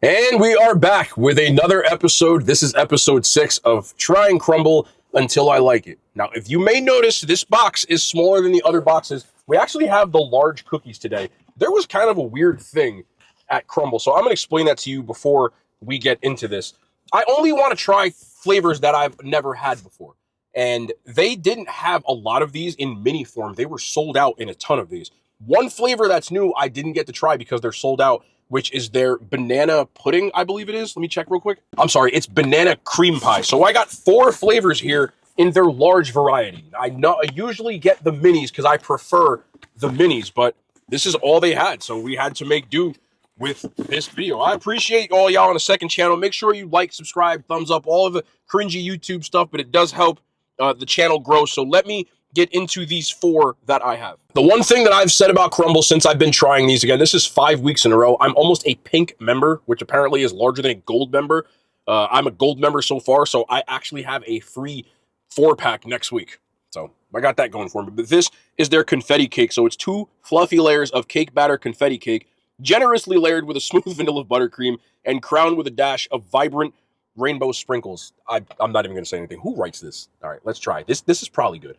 And we are back with another episode. This is episode 6 of Trying Crumbl Until I Like It. Now, if you may notice, this box is smaller than the other boxes. We actually have the large cookies today. There was kind of a weird thing at Crumbl, so I'm going to explain that to you before we get into this. I only want to try flavors that I've never had before. And they didn't have a lot of these in mini form. They were sold out in a ton of these. One flavor that's new I didn't get to try because they're sold out, which is their banana pudding, I believe it is. Let me check real quick. I'm sorry, it's banana cream pie. So I got 4 flavors here in their large variety. I usually get the minis because I prefer the minis, but this is all they had. So we had to make do with this video. I appreciate all y'all on the second channel. Make sure you like, subscribe, thumbs up, all of the cringy YouTube stuff, but it does help the channel grow. So let me get into these 4 that I have. The one thing that I've said about Crumbl since I've been trying these, again, this is 5 weeks in a row. I'm almost a pink member, which apparently is larger than a gold member. I'm a gold member so far, so I actually have a free 4-pack next week. So I got that going for me. But this is their confetti cake. So it's 2 fluffy layers of cake batter confetti cake, generously layered with a smooth vanilla buttercream and crowned with a dash of vibrant rainbow sprinkles. I'm not even going to say anything. Who writes this? All right, let's try. This is probably good.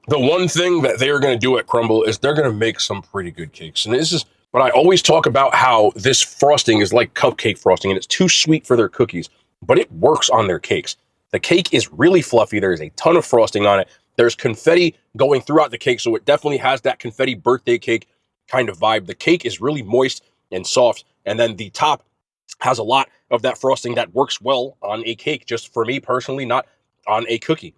The one thing that they are going to do at Crumbl is they're going to make some pretty good cakes. And this is what I always talk about, how this frosting is like cupcake frosting and it's too sweet for their cookies, but it works on their cakes. The cake is really fluffy. There's a ton of frosting on it. There's confetti going throughout the cake, so it definitely has that confetti birthday cake kind of vibe. The cake is really moist and soft, and then the top has a lot of that frosting that works well on a cake, just for me personally, not on a cookie.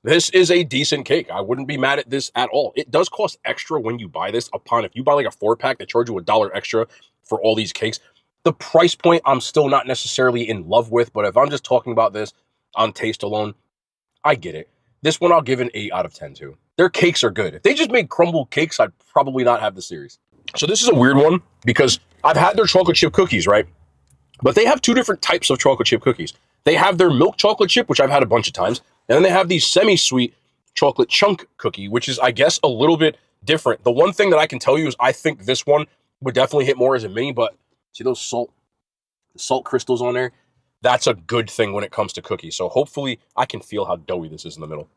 This is a decent cake. I wouldn't be mad at this at all. It does cost extra when you buy this. If you buy like a 4-pack, they charge you $1 extra for all these cakes. The price point I'm still not necessarily in love with, but if I'm just talking about this on taste alone, I get it. This one I'll give an 8 out of 10 to. Their cakes are good. If they just made Crumbl cakes, I'd probably not have the series. So this is a weird one because I've had their chocolate chip cookies, right? But they have 2 different types of chocolate chip cookies. They have their milk chocolate chip, which I've had a bunch of times, and then they have the semi-sweet chocolate chunk cookie, which is, I guess, a little bit different. The one thing that I can tell you is I think this one would definitely hit more as a mini, but see those salt crystals on there? That's a good thing when it comes to cookies. So hopefully I can feel how doughy this is in the middle.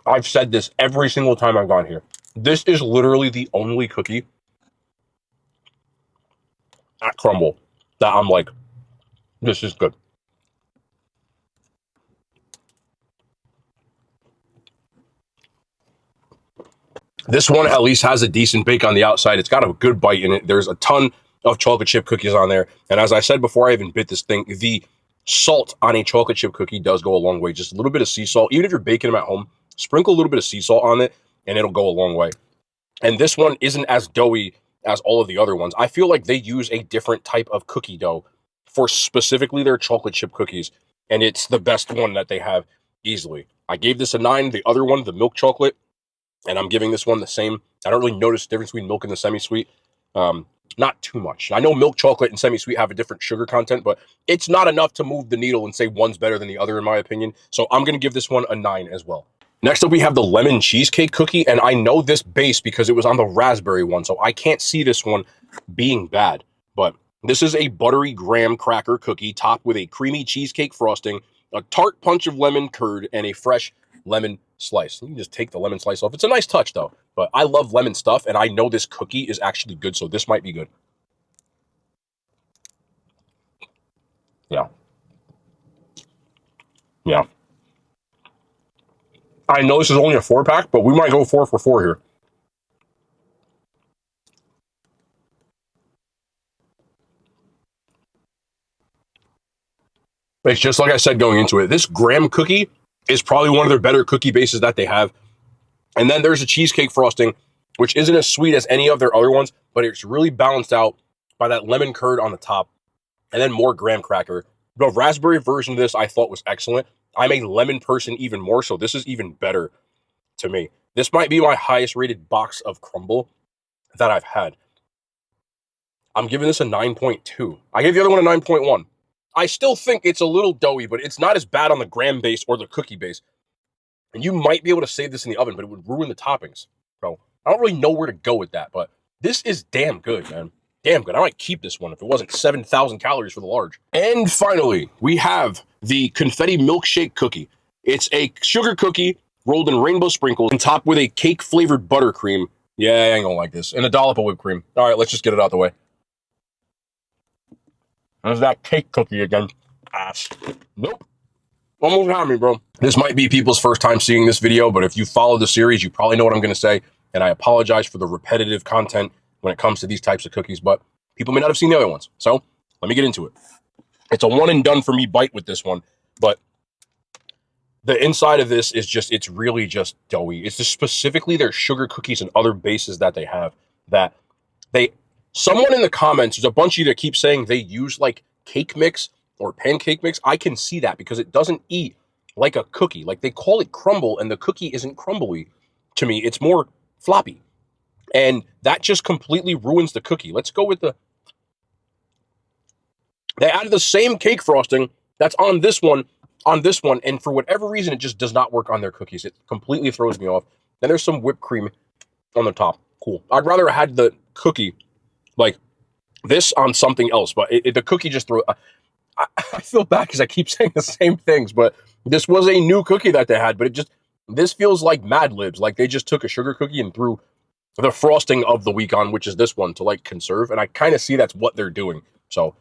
I've said this every single time I've gone here. This is literally the only cookie at Crumbl that I'm like, this is good. This one at least has a decent bake on the outside. It's got a good bite in it. There's a ton of chocolate chip cookies on there. And as I said before I even bit this thing, the salt on a chocolate chip cookie does go a long way. Just a little bit of sea salt. Even if you're baking them at home, sprinkle a little bit of sea salt on it and it'll go a long way. And this one isn't as doughy as all of the other ones. I feel like they use a different type of cookie dough for specifically their chocolate chip cookies. And it's the best one that they have easily. I gave this a 9. The other one, the milk chocolate, and I'm giving this one the same. I don't really notice the difference between milk and the semi-sweet. Not too much. I know milk chocolate and semi-sweet have a different sugar content, but it's not enough to move the needle and say one's better than the other, in my opinion. So I'm going to give this one a 9 as well. Next up, we have the lemon cheesecake cookie, and I know this base because it was on the raspberry one, so I can't see this one being bad. But this is a buttery graham cracker cookie topped with a creamy cheesecake frosting, a tart punch of lemon curd, and a fresh lemon slice. You can just take the lemon slice off. It's a nice touch, though. But I love lemon stuff, and I know this cookie is actually good, so this might be good. Yeah. Yeah. I know this is only a 4-pack, but we might go 4 for 4 here. It's just like I said going into it. This graham cookie is probably one of their better cookie bases that they have. And then there's a cheesecake frosting, which isn't as sweet as any of their other ones, but it's really balanced out by that lemon curd on the top and then more graham cracker. The raspberry version of this I thought was excellent. I'm a lemon person even more, so this is even better to me. This might be my highest rated box of Crumbl that I've had. I'm giving this a 9.2. I gave the other one a 9.1. I still think it's a little doughy, but it's not as bad on the graham base or the cookie base. And you might be able to save this in the oven, but it would ruin the toppings. So I don't really know where to go with that, but this is damn good, man. Damn good. I might keep this one if it wasn't 7,000 calories for the large. And finally, we have the confetti milkshake cookie. It's a sugar cookie rolled in rainbow sprinkles and topped with a cake flavored buttercream. Yeah, I ain't gonna like this. And a dollop of whipped cream. All right, let's just get it out the way. There's that cake cookie again. Ass. Nope. Almost had me, bro. This might be people's first time seeing this video, but if you follow the series, you probably know what I'm going to say. And I apologize for the repetitive content when it comes to these types of cookies, but people may not have seen the other ones. So let me get into it. It's a one and done for me bite with this one, but the inside of this is just, it's really just doughy. It's just specifically their sugar cookies and other bases that they have that someone in the comments, there's a bunch of you that keep saying they use like cake mix or pancake mix. I can see that because it doesn't eat like a cookie. Like they call it Crumbl and the cookie isn't crumbly to me. It's more floppy. And that just completely ruins the cookie. Let's go with they added the same cake frosting that's on this one, and for whatever reason, it just does not work on their cookies. It completely throws me off. Then there's some whipped cream on the top. Cool. I'd rather have had the cookie like this on something else, but the cookie just threw. I feel bad because I keep saying the same things, but this was a new cookie that they had, but this feels like Mad Libs. Like they just took a sugar cookie and threw the frosting of the week on, which is this one, to like conserve. And I kind of see that's what they're doing. So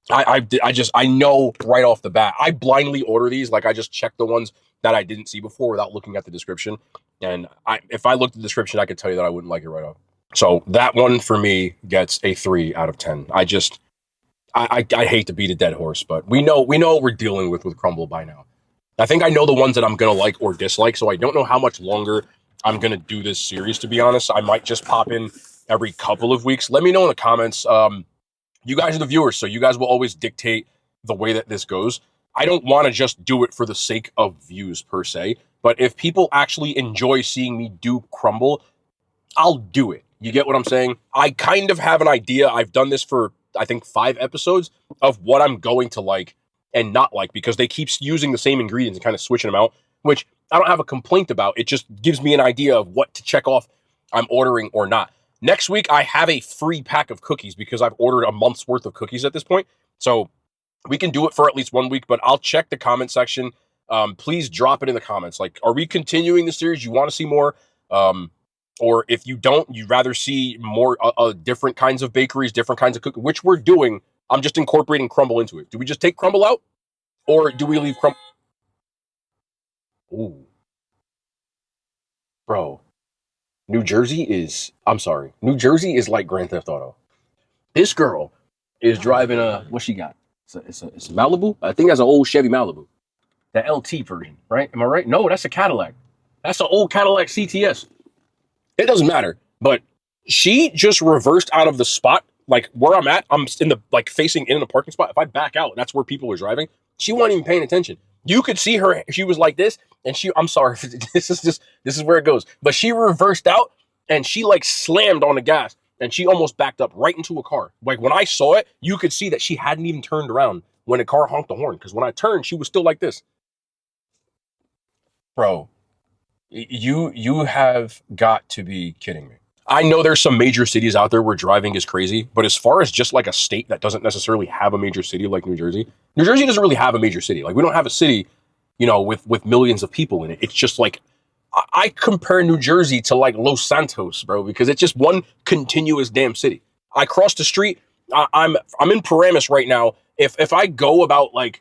I know right off the bat, I blindly order these. Like I just check the ones that I didn't see before without looking at the description. And if I looked at the description, I could tell you that I wouldn't like it right off. So that one for me gets a 3 out of 10. I hate to beat a dead horse, but we know what we're dealing with Crumbl by now. I think I know the ones that I'm going to like or dislike, so I don't know how much longer I'm going to do this series, to be honest. I might just pop in every couple of weeks. Let me know in the comments. You guys are the viewers, so you guys will always dictate the way that this goes. I don't want to just do it for the sake of views, per se, but if people actually enjoy seeing me do Crumbl, I'll do it. You get what I'm saying? I kind of have an idea. I've done this for, I think, 5 episodes of what I'm going to like and not like because they keep using the same ingredients and kind of switching them out, which I don't have a complaint about. It just gives me an idea of what to check off I'm ordering or not. Next week, I have a free pack of cookies because I've ordered a month's worth of cookies at this point. So we can do it for at least 1 week, but I'll check the comment section. Please drop it in the comments. Like, are we continuing the series? You want to see more? Or if you don't, you'd rather see more different kinds of bakeries, different kinds of cookies, which we're doing. I'm just incorporating Crumbl into it. Do we just take Crumbl out? Or do we leave Crumbl? Ooh. Bro, New Jersey is like Grand Theft Auto. This girl is driving what she got? It's a Malibu? I think that's an old Chevy Malibu. The LT version, right? Am I right? No, that's a Cadillac. That's an old Cadillac CTS. It doesn't matter, but she just reversed out of the spot, like where I'm at. I'm in the facing in a parking spot. If I back out, that's where people are driving. She wasn't even paying attention. You could see her. She was like this, and I'm sorry, this is where it goes. But she reversed out, and she like slammed on the gas, and she almost backed up right into a car. Like when I saw it, you could see that she hadn't even turned around when the car honked the horn. Because when I turned, she was still like this, bro. You have got to be kidding me. I know there's some major cities out there where driving is crazy, but as far as just like a state that doesn't necessarily have a major city like New Jersey doesn't really have a major city. Like we don't have a city, with millions of people in it. It's just like, I compare New Jersey to like Los Santos, bro, because it's just one continuous damn city. I cross the street. I'm in Paramus right now. If I go about like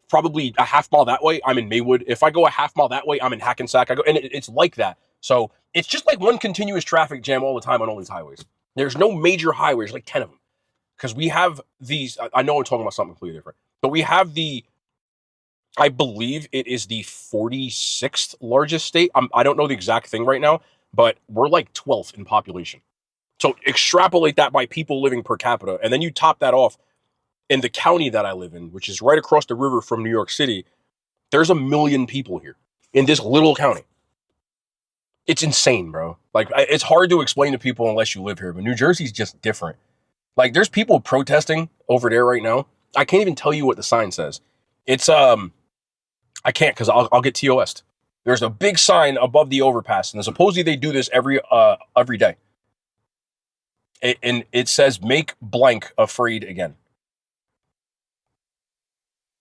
probably a half mile that way, I'm in Maywood. If I go a half mile that way, I'm in Hackensack. And it's like that. So it's just like one continuous traffic jam all the time on all these highways. There's no major highways, like 10 of them. Because we have these, I know I'm talking about something completely different, but we have I believe it is the 46th largest state. I don't know the exact thing right now, but we're like 12th in population. So extrapolate that by people living per capita. And then you top that off in the county that I live in, which is right across the river from New York City. There's 1 million people here in this little county. It's insane, bro. Like, it's hard to explain to people unless you live here, but New Jersey's just different. Like, there's people protesting over there right now. I can't even tell you what the sign says. It's I can't because I'll get TOS'd. There's a big sign above the overpass, and supposedly they do this every day. And it says "Make blank afraid again."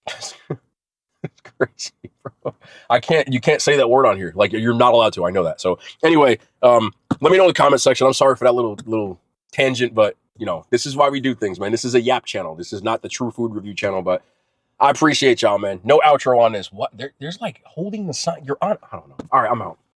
It's crazy, bro. You can't say that word on here. Like, you're not allowed to. I know that. So anyway, let me know in the comment section. I'm sorry for that little tangent, but you know, this is why we do things, man. This is a Yap channel. This is not the True Food Review channel, but I appreciate y'all, man. No outro on this. What? There's like holding the sign. You're on. I don't know. All right, I'm out.